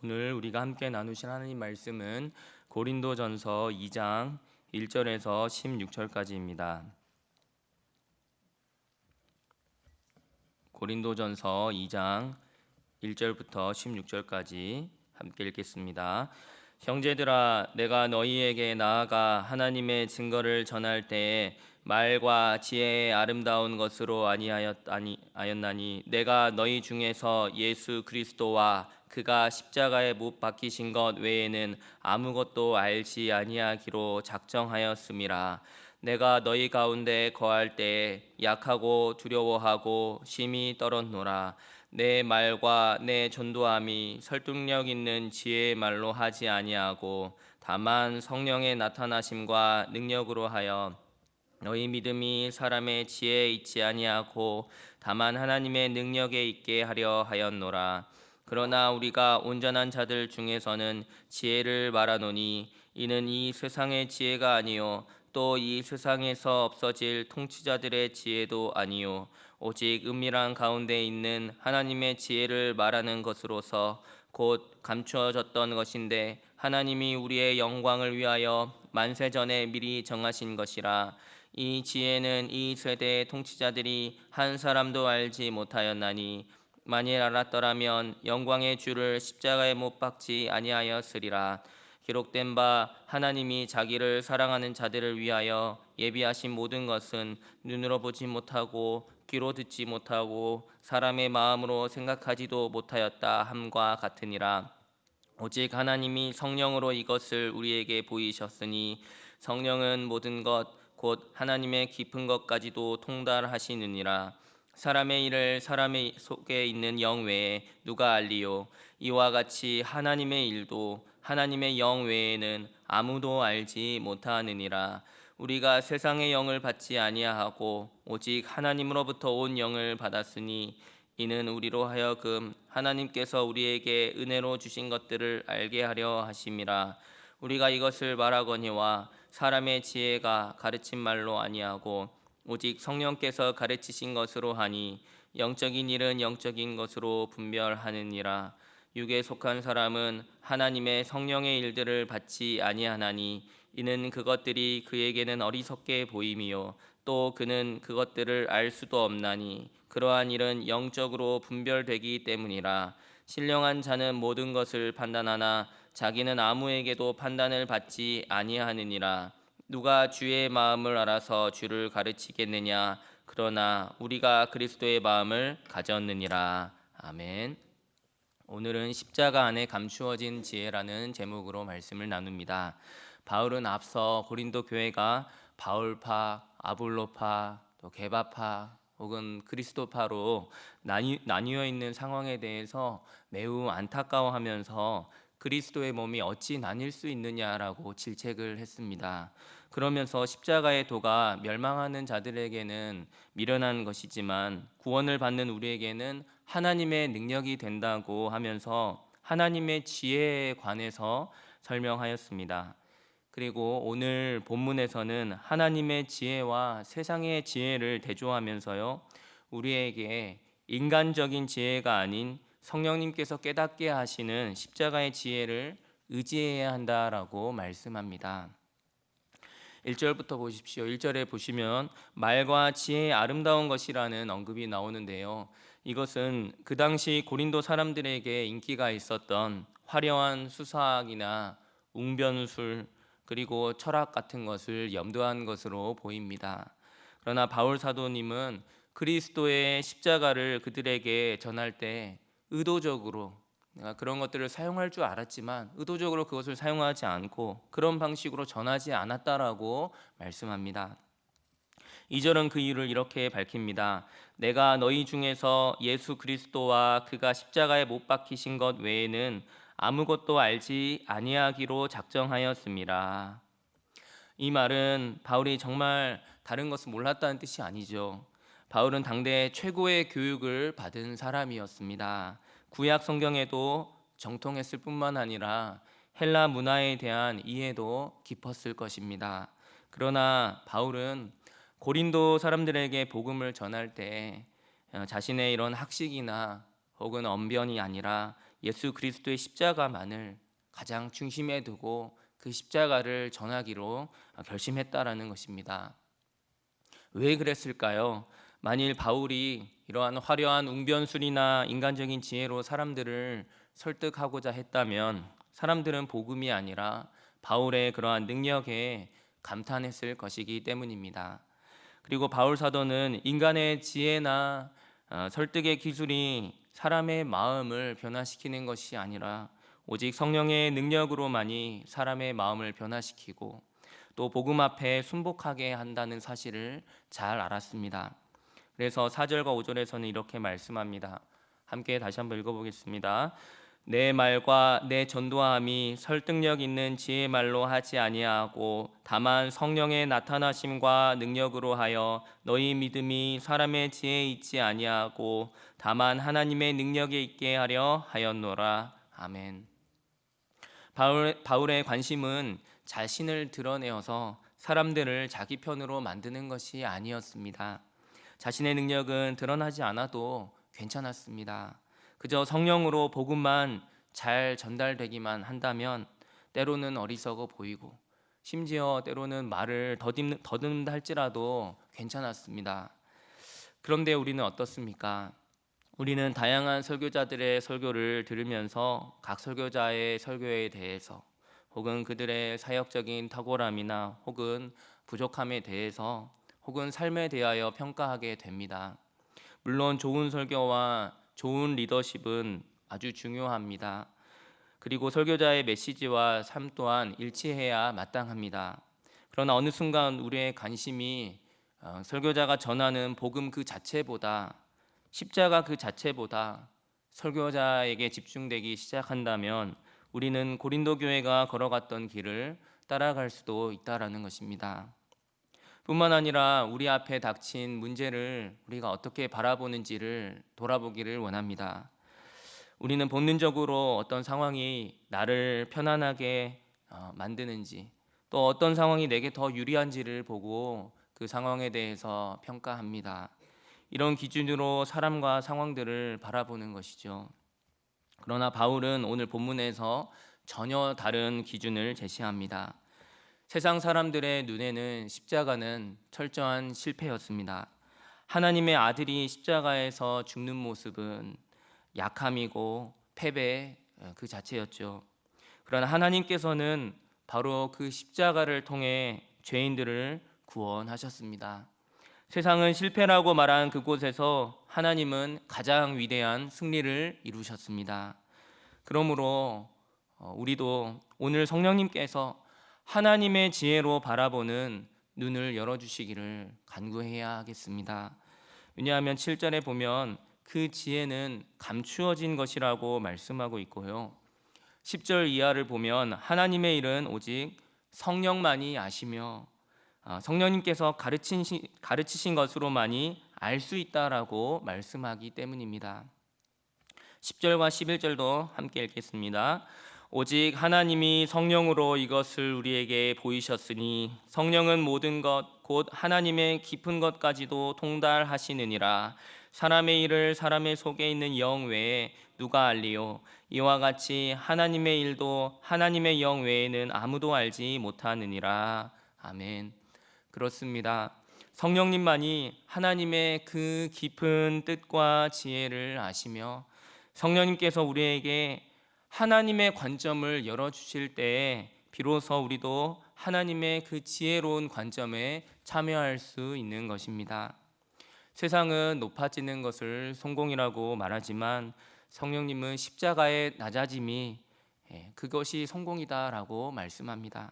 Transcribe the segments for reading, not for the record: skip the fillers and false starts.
오늘 우리가 함께 나누실 하나님 말씀은 고린도전서 2장 1절에서 16절까지입니다. 고린도전서 2장 1절부터 16절까지 함께 읽겠습니다. 형제들아, 내가 너희에게 나아가 하나님의 증거를 전할 때에 말과 지혜의 아름다운 것으로 아니하였나니 내가 너희 중에서 예수 그리스도와 그가 십자가에 못 박히신 것 외에는 아무것도 알지 아니하기로 작정하였음이라. 내가 너희 가운데 거할 때에 약하고 두려워하고 심히 떨었노라. 내 말과 내 전도함이 설득력 있는 지혜의 말로 하지 아니하고 다만 성령의 나타나심과 능력으로 하여 너희 믿음이 사람의 지혜에 있지 아니하고 다만 하나님의 능력에 있게 하려 하였노라. 그러나 우리가 온전한 자들 중에서는 지혜를 말하노니 이는 이 세상의 지혜가 아니요 또 이 세상에서 없어질 통치자들의 지혜도 아니요 오직 은밀한 가운데 있는 하나님의 지혜를 말하는 것으로서 곧 감추어졌던 것인데 하나님이 우리의 영광을 위하여 만세전에 미리 정하신 것이라. 이 지혜는 이 세대의 통치자들이 한 사람도 알지 못하였나니 만일 알았더라면 영광의 주를 십자가에 못 박지 아니하였으리라. 기록된 바 하나님이 자기를 사랑하는 자들을 위하여 예비하신 모든 것은 눈으로 보지 못하고 귀로 듣지 못하고 사람의 마음으로 생각하지도 못하였다 함과 같으니라. 오직 하나님이 성령으로 이것을 우리에게 보이셨으니 성령은 모든 것 곧 하나님의 깊은 것까지도 통달하시느니라. 사람의 일을 사람의 속에 있는 영 외에 누가 알리요? 이와 같이 하나님의 일도 하나님의 영 외에는 아무도 알지 못하느니라. 우리가 세상의 영을 받지 아니하고 오직 하나님으로부터 온 영을 받았으니 이는 우리로 하여금 하나님께서 우리에게 은혜로 주신 것들을 알게 하려 하심이라. 우리가 이것을 말하거니와 사람의 지혜가 가르친 말로 아니하고 오직 성령께서 가르치신 것으로 하니 영적인 일은 영적인 것으로 분별하느니라. 육에 속한 사람은 하나님의 성령의 일들을 받지 아니하나니 이는 그것들이 그에게는 어리석게 보임이요 또 그는 그것들을 알 수도 없나니 그러한 일은 영적으로 분별되기 때문이라. 신령한 자는 모든 것을 판단하나 자기는 아무에게도 판단을 받지 아니하느니라. 누가 주의 마음을 알아서 주를 가르치겠느냐? 그러나 우리가 그리스도의 마음을 가졌느니라. 아멘. 오늘은 십자가 안에 감추어진 지혜라는 제목으로 말씀을 나눕니다. 바울은 앞서 고린도 교회가 바울파, 아볼로파, 또 게바파 혹은 그리스도파로 나뉘어 있는 상황에 대해서 매우 안타까워하면서 그리스도의 몸이 어찌 나뉠 수 있느냐라고 질책을 했습니다. 그러면서 십자가의 도가 멸망하는 자들에게는 미련한 것이지만 구원을 받는 우리에게는 하나님의 능력이 된다고 하면서 하나님의 지혜에 관해서 설명하였습니다. 그리고 오늘 본문에서는 하나님의 지혜와 세상의 지혜를 대조하면서요, 우리에게 인간적인 지혜가 아닌 성령님께서 깨닫게 하시는 십자가의 지혜를 의지해야 한다라고 말씀합니다. 1절부터 보십시오. 1절에 보시면 말과 지혜의 아름다운 것이라는 언급이 나오는데요, 이것은 그 당시 고린도 사람들에게 인기가 있었던 화려한 수사학이나 웅변술 그리고 철학 같은 것을 염두한 것으로 보입니다. 그러나 바울 사도님은 그리스도의 십자가를 그들에게 전할 때 의도적으로, 내가 그런 것들을 사용할 줄 알았지만 의도적으로 그것을 사용하지 않고 그런 방식으로 전하지 않았다라고 말씀합니다. 2절은 그 이유를 이렇게 밝힙니다. 내가 너희 중에서 예수 그리스도와 그가 십자가에 못 박히신 것 외에는 아무것도 알지 아니하기로 작정하였습니다. 이 말은 바울이 정말 다른 것을 몰랐다는 뜻이 아니죠. 바울은 당대 최고의 교육을 받은 사람이었습니다. 구약 성경에도 정통했을 뿐만 아니라 헬라 문화에 대한 이해도 깊었을 것입니다. 그러나 바울은 고린도 사람들에게 복음을 전할 때 자신의 이런 학식이나 혹은 언변이 아니라 예수 그리스도의 십자가만을 가장 중심에 두고 그 십자가를 전하기로 결심했다라는 것입니다. 왜 그랬을까요? 만일 바울이 이러한 화려한 웅변술이나 인간적인 지혜로 사람들을 설득하고자 했다면 사람들은 복음이 아니라 바울의 그러한 능력에 감탄했을 것이기 때문입니다. 그리고 바울 사도는 인간의 지혜나 설득의 기술이 사람의 마음을 변화시키는 것이 아니라 오직 성령의 능력으로만이 사람의 마음을 변화시키고 또 복음 앞에 순복하게 한다는 사실을 잘 알았습니다. 그래서 4절과 5절에서는 이렇게 말씀합니다. 함께 다시 한번 읽어보겠습니다. 내 말과 내 전도함이 설득력 있는 지혜의 말로 하지 아니하고 다만 성령의 나타나심과 능력으로 하여 너희 믿음이 사람의 지혜에 있지 아니하고 다만 하나님의 능력에 있게 하려 하였노라. 아멘. 바울의 관심은 자신을 드러내어서 사람들을 자기 편으로 만드는 것이 아니었습니다. 자신의 능력은 드러나지 않아도 괜찮았습니다. 그저 성령으로 복음만 잘 전달되기만 한다면 때로는 어리석어 보이고 심지어 때로는 말을 더듬는다 할지라도 괜찮았습니다. 그런데 우리는 어떻습니까? 우리는 다양한 설교자들의 설교를 들으면서 각 설교자의 설교에 대해서 혹은 그들의 사역적인 탁월함이나 혹은 부족함에 대해서 혹은 삶에 대하여 평가하게 됩니다. 물론 좋은 설교와 좋은 리더십은 아주 중요합니다. 그리고 설교자의 메시지와 삶 또한 일치해야 마땅합니다. 그러나 어느 순간 우리의 관심이 설교자가 전하는 복음 그 자체보다 십자가 그 자체보다 설교자에게 집중되기 시작한다면 우리는 고린도 교회가 걸어갔던 길을 따라갈 수도 있다라는 것입니다. 뿐만 아니라 우리 앞에 닥친 문제를 우리가 어떻게 바라보는지를 돌아보기를 원합니다. 우리는 본능적으로 어떤 상황이 나를 편안하게 만드는지 또 어떤 상황이 내게 더 유리한지를 보고 그 상황에 대해서 평가합니다. 이런 기준으로 사람과 상황들을 바라보는 것이죠. 그러나 바울은 오늘 본문에서 전혀 다른 기준을 제시합니다. 세상 사람들의 눈에는 십자가는 철저한 실패였습니다. 하나님의 아들이 십자가에서 죽는 모습은 약함이고 패배 그 자체였죠. 그러나 하나님께서는 바로 그 십자가를 통해 죄인들을 구원하셨습니다. 세상은 실패라고 말한 그곳에서 하나님은 가장 위대한 승리를 이루셨습니다. 그러므로 우리도 오늘 성령님께서 하나님의 지혜로 바라보는 눈을 열어주시기를 간구해야 하겠습니다. 왜냐하면 7절에 보면 그 지혜는 감추어진 것이라고 말씀하고 있고요. 10절 이하를 보면 하나님의 일은 오직 성령만이 아시며 성령님께서 가르치신 것으로만이 알 수 있다라고 말씀하기 때문입니다. 10절과 11절도 함께 읽겠습니다. 오직 하나님이 성령으로 이것을 우리에게 보이셨으니 성령은 모든 것 곧 하나님의 깊은 것까지도 통달하시느니라. 사람의 일을 사람의 속에 있는 영 외에 누가 알리요? 이와 같이 하나님의 일도 하나님의 영 외에는 아무도 알지 못하느니라. 아멘. 그렇습니다. 성령님만이 하나님의 그 깊은 뜻과 지혜를 아시며 성령님께서 우리에게 하나님의 관점을 열어주실 때에 비로소 우리도 하나님의 그 지혜로운 관점에 참여할 수 있는 것입니다. 세상은 높아지는 것을 성공이라고 말하지만 성령님은 십자가의 낮아짐이 그것이 성공이다라고 말씀합니다.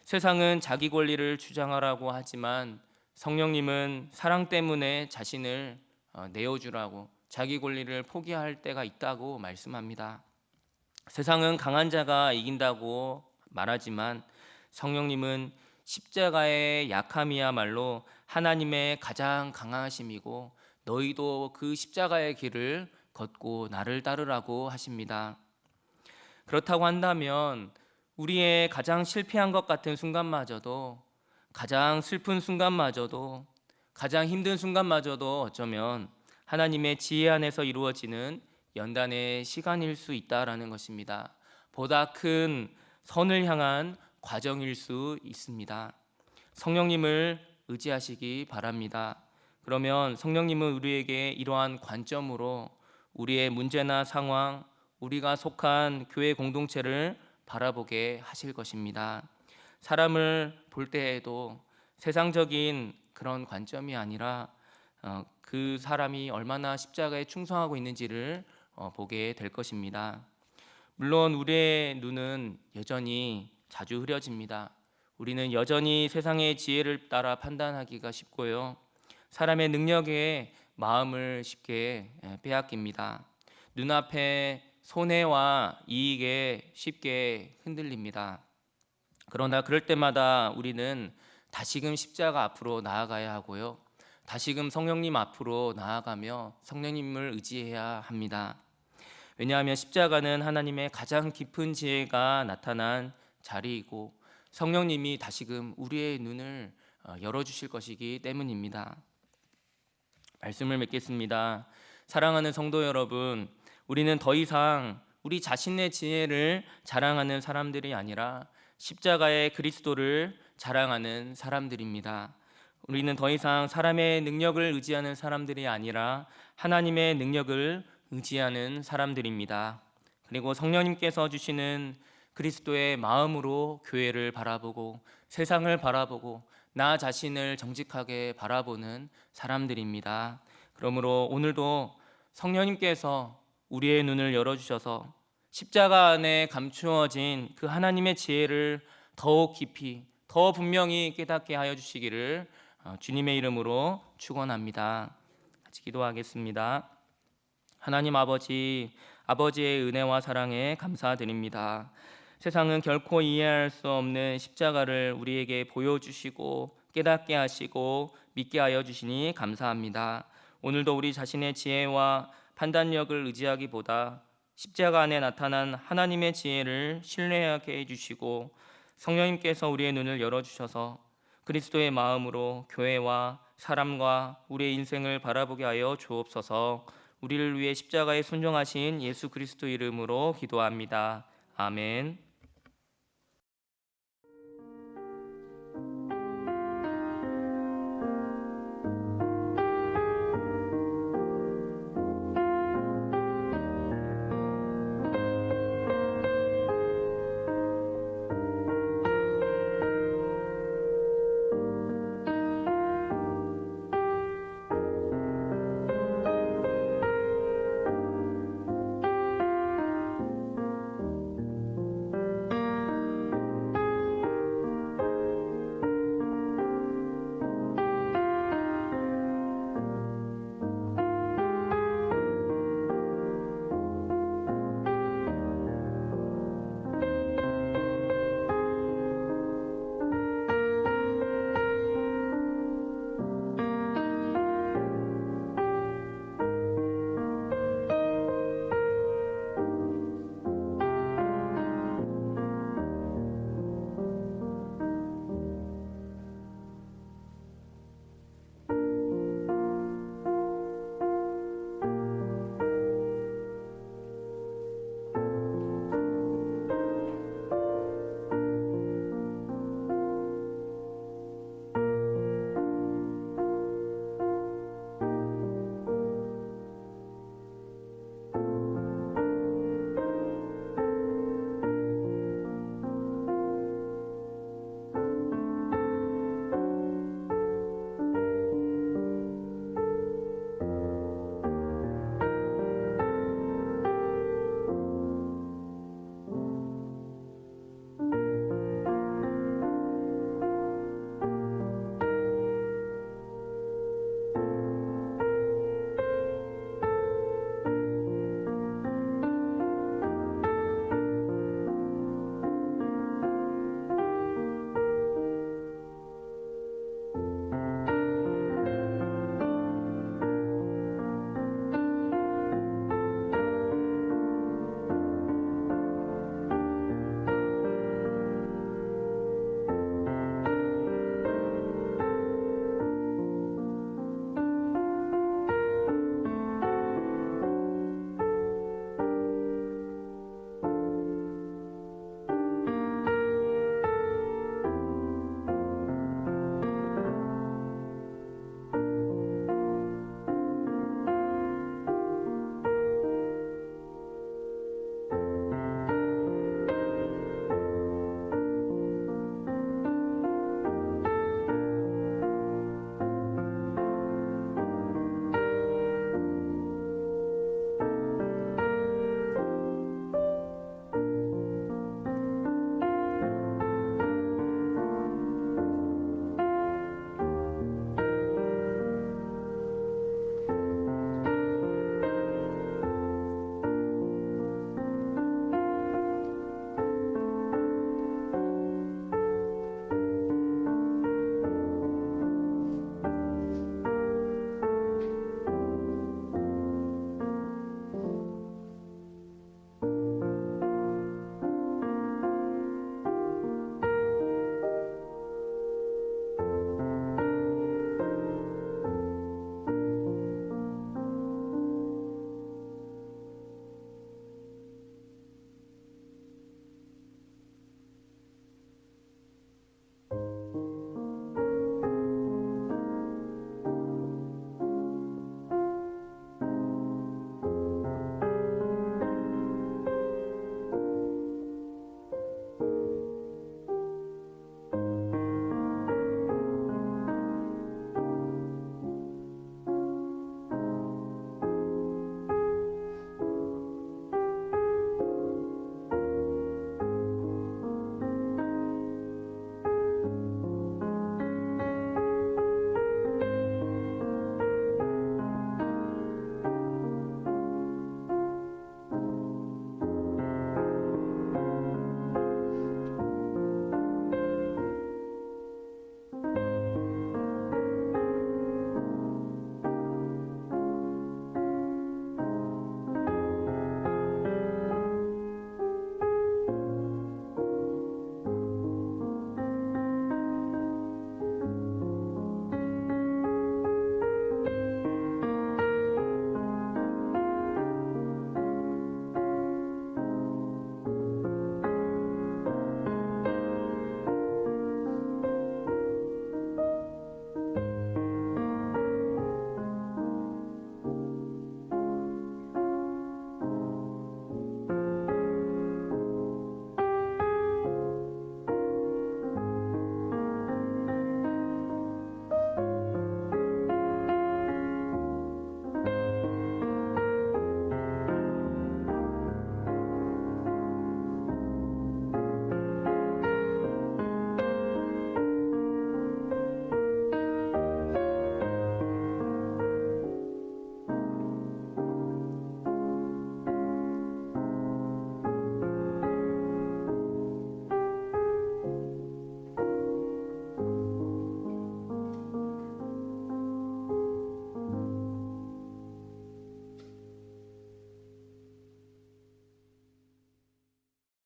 세상은 자기 권리를 주장하라고 하지만 성령님은 사랑 때문에 자신을 내어주라고 자기 권리를 포기할 때가 있다고 말씀합니다. 세상은 강한 자가 이긴다고 말하지만 성령님은 십자가의 약함이야말로 하나님의 가장 강하심이고 너희도 그 십자가의 길을 걷고 나를 따르라고 하십니다. 그렇다고 한다면 우리의 가장 실패한 것 같은 순간마저도 가장 슬픈 순간마저도 가장 힘든 순간마저도 어쩌면 하나님의 지혜 안에서 이루어지는 연단의 시간일 수 있다라는 것입니다. 보다 큰 선을 향한 과정일 수 있습니다. 성령님을 의지하시기 바랍니다. 그러면 성령님은 우리에게 이러한 관점으로 우리의 문제나 상황, 우리가 속한 교회 공동체를 바라보게 하실 것입니다. 사람을 볼 때에도 세상적인 그런 관점이 아니라 그 사람이 얼마나 십자가에 충성하고 있는지를 보게 될 것입니다. 물론 우리의 눈은 여전히 자주 흐려집니다. 우리는 여전히 세상의 지혜를 따라 판단하기가 쉽고요. 사람의 능력에 마음을 쉽게 빼앗깁니다. 눈앞에 손해와 이익에 쉽게 흔들립니다. 그러나 그럴 때마다 우리는 다시금 십자가 앞으로 나아가야 하고요. 다시금 성령님 앞으로 나아가며 성령님을 의지해야 합니다. 왜냐하면 십자가는 하나님의 가장 깊은 지혜가 나타난 자리이고 성령님이 다시금 우리의 눈을 열어주실 것이기 때문입니다. 말씀을 맺겠습니다. 사랑하는 성도 여러분, 우리는 더 이상 우리 자신의 지혜를 자랑하는 사람들이 아니라 십자가의 그리스도를 자랑하는 사람들입니다. 우리는 더 이상 사람의 능력을 의지하는 사람들이 아니라 하나님의 능력을 의지하는 사람들입니다. 그리고 성령님께서 주시는 그리스도의 마음으로 교회를 바라보고 세상을 바라보고 나 자신을 정직하게 바라보는 사람들입니다. 그러므로 오늘도 성령님께서 우리의 눈을 열어주셔서 십자가 안에 감추어진 그 하나님의 지혜를 더욱 깊이 더 분명히 깨닫게 하여 주시기를 주님의 이름으로 축원합니다. 같이 기도하겠습니다. 하나님 아버지, 아버지의 은혜와 사랑에 감사드립니다. 세상은 결코 이해할 수 없는 십자가를 우리에게 보여주시고 깨닫게 하시고 믿게 하여 주시니 감사합니다. 오늘도 우리 자신의 지혜와 판단력을 의지하기보다 십자가 안에 나타난 하나님의 지혜를 신뢰하게 해주시고 성령님께서 우리의 눈을 열어주셔서 그리스도의 마음으로 교회와 사람과 우리의 인생을 바라보게 하여 주옵소서. 우리를 위해 십자가에 순종하신 예수 그리스도 이름으로 기도합니다. 아멘.